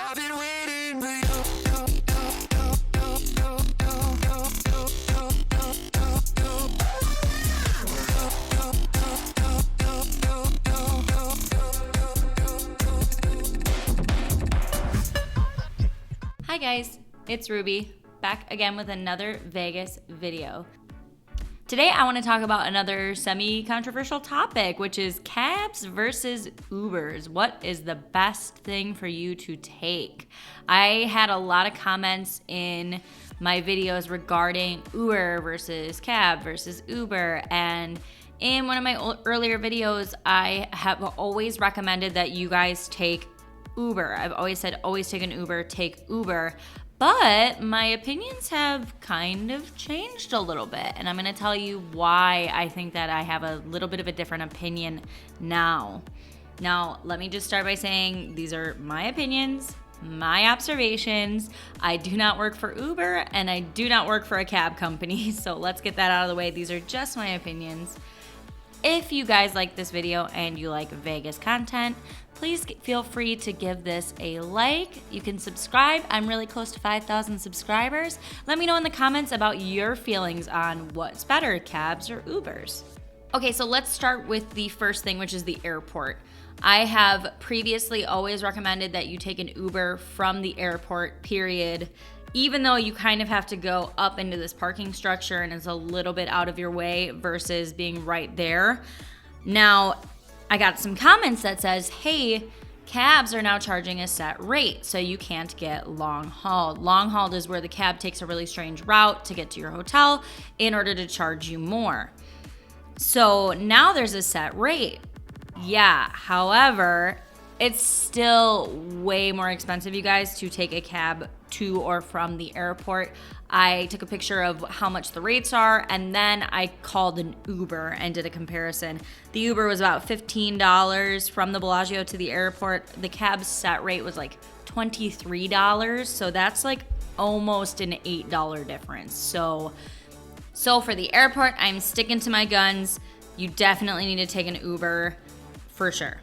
I've been waiting for you. Hi guys, it's Ruby, back again with another Vegas video. Today I want to talk about another semi-controversial topic, which is cabs versus Ubers. What is the best thing for you to take? I had a lot of comments in my videos regarding Uber versus cab versus Uber, and in one of my earlier videos, I have always recommended that you guys take Uber. I've always said, always take an Uber, take Uber. But my opinions have kind of changed a little bit. And I'm going to tell you why I think that I have a little bit of a different opinion now. Now, let me just start by saying these are my opinions, my observations. I do not work for Uber and I do not work for a cab company. So let's get that out of the way. These are just my opinions. If you guys like this video and you like Vegas content, please feel free to give this a like. You can subscribe. I'm really close to 5,000 subscribers. Let me know in the comments about your feelings on what's better, cabs or Ubers. Okay, so let's start with the first thing, which is the airport. I have previously always recommended that you take an Uber from the airport, period. Even though you kind of have to go up into this parking structure and it's a little bit out of your way versus being right there. Now, I got some comments that says, hey, cabs are now charging a set rate, so you can't get long hauled. Long hauled is where the cab takes a really strange route to get to your hotel in order to charge you more. So now there's a set rate. Yeah, however, it's still way more expensive, you guys, to take a cab to or from the airport. I took a picture of how much the rates are, and then I called an Uber and did a comparison. The Uber was about $15 from the Bellagio to the airport. The cab set rate was like $23, so that's like almost an $8 difference. So for the airport, I'm sticking to my guns. You definitely need to take an Uber for sure.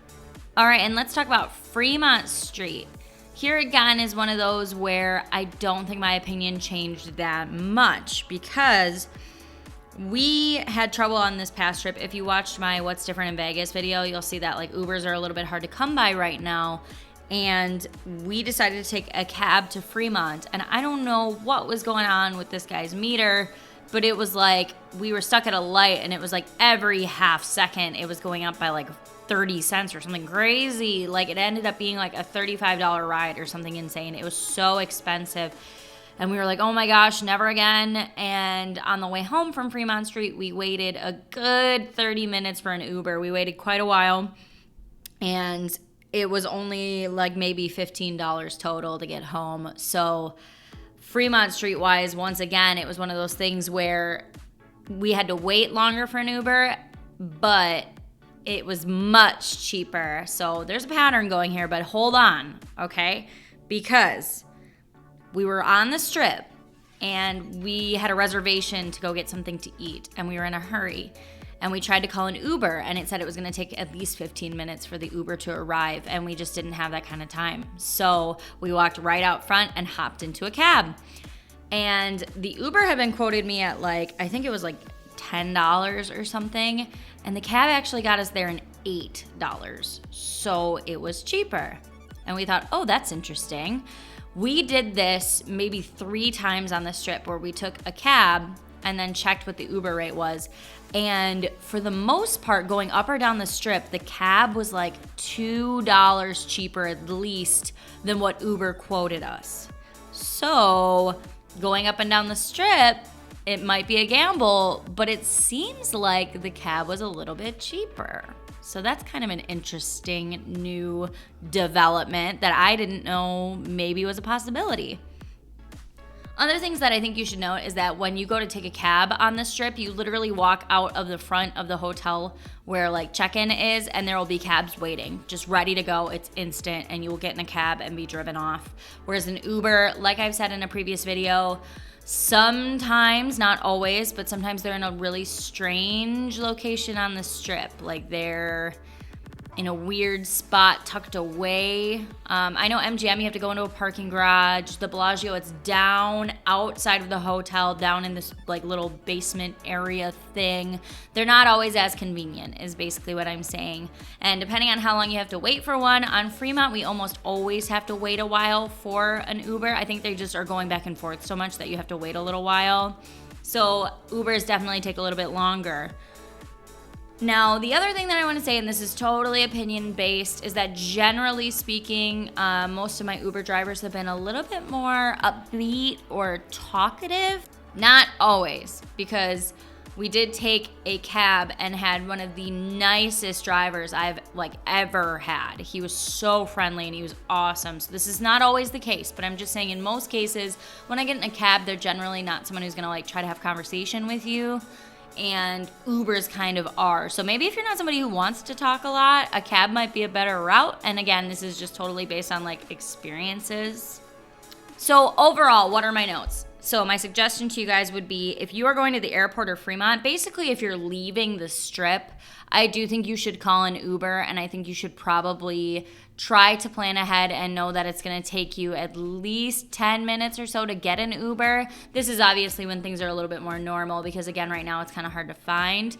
All right, and let's talk about Fremont Street. Here again is one of those where I don't think my opinion changed that much because we had trouble on this past trip. If you watched my What's Different in Vegas video, you'll see that like Ubers are a little bit hard to come by right now. And we decided to take a cab to Fremont. And I don't know what was going on with this guy's meter, but it was like we were stuck at a light and it was like every half second it was going up by like 30 cents or something crazy. Like it ended up being like a $35 ride or something insane. It was so expensive. And we were like, oh my gosh, never again. And on the way home from Fremont Street, we waited a good 30 minutes for an Uber. We waited quite a while. And it was only like maybe $15 total to get home. So Fremont Street wise, once again, it was one of those things where we had to wait longer for an Uber, but it was much cheaper. So there's a pattern going here, but hold on, okay? Because we were on the Strip and we had a reservation to go get something to eat and we were in a hurry. And we tried to call an Uber and it said it was gonna take at least 15 minutes for the Uber to arrive, and we just didn't have that kind of time. So we walked right out front and hopped into a cab. And the Uber had been quoted me at like, I think it was like $10 or something. And the cab actually got us there in $8. So it was cheaper. And we thought, oh, that's interesting. We did this maybe 3 times on the Strip where we took a cab and then checked what the Uber rate was. And for the most part, going up or down the Strip, the cab was like $2 cheaper at least than what Uber quoted us. So going up and down the Strip, it might be a gamble, but it seems like the cab was a little bit cheaper. So that's kind of an interesting new development that I didn't know maybe was a possibility. Other things that I think you should note is that when you go to take a cab on the Strip, you literally walk out of the front of the hotel where like check-in is, and there will be cabs waiting, just ready to go. It's instant, and you will get in a cab and be driven off. Whereas an Uber, like I've said in a previous video, sometimes, not always, but sometimes they're in a really strange location on the Strip. Like they're in a weird spot tucked away. I know MGM, you have to go into a parking garage. The Bellagio, it's down outside of the hotel, down in this like little basement area thing. They're not always as convenient, is basically what I'm saying. And depending on how long you have to wait for one, on Fremont, we almost always have to wait a while for an Uber. I think they just are going back and forth so much that you have to wait a little while. So Ubers definitely take a little bit longer. Now, the other thing that I want to say, and this is totally opinion-based, is that generally speaking, most of my Uber drivers have been a little bit more upbeat or talkative. Not always, because we did take a cab and had one of the nicest drivers I've ever had. He was so friendly and he was awesome. So this is not always the case, but I'm just saying in most cases, when I get in a cab, they're generally not someone who's gonna try to have conversation with you. And Ubers kind of are. So maybe if you're not somebody who wants to talk a lot, a cab might be a better route. And again, this is just totally based on experiences. So overall, what are my notes? So my suggestion to you guys would be, if you are going to the airport or Fremont, basically if you're leaving the Strip, I do think you should call an Uber, and I think you should probably try to plan ahead and know that it's going to take you at least 10 minutes or so to get an Uber. This is obviously when things are a little bit more normal, because again, right now it's kind of hard to find.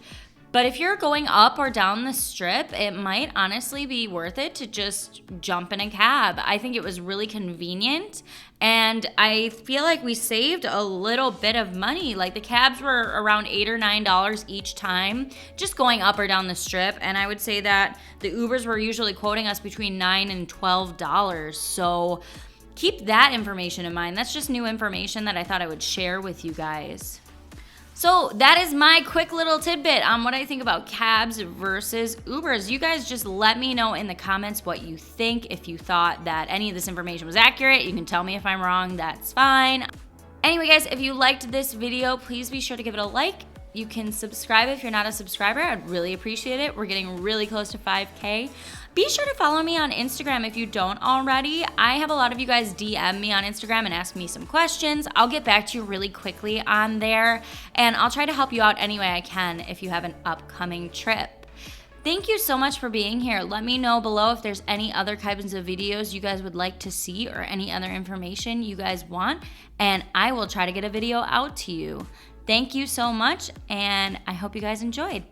But if you're going up or down the Strip, it might honestly be worth it to just jump in a cab. I think it was really convenient, and I feel like we saved a little bit of money. The cabs were around $8 or $9 each time, just going up or down the Strip. And I would say that the Ubers were usually quoting us between $9 and $12. So keep that information in mind. That's just new information that I thought I would share with you guys. So that is my quick little tidbit on what I think about cabs versus Ubers. You guys just let me know in the comments what you think. If you thought that any of this information was accurate, you can tell me if I'm wrong, that's fine. Anyway, guys, if you liked this video, please be sure to give it a like. You can subscribe if you're not a subscriber. I'd really appreciate it. We're getting really close to 5K. Be sure to follow me on Instagram if you don't already. I have a lot of you guys DM me on Instagram and ask me some questions. I'll get back to you really quickly on there, and I'll try to help you out any way I can if you have an upcoming trip. Thank you so much for being here. Let me know below if there's any other kinds of videos you guys would like to see or any other information you guys want, and I will try to get a video out to you. Thank you so much, and I hope you guys enjoyed.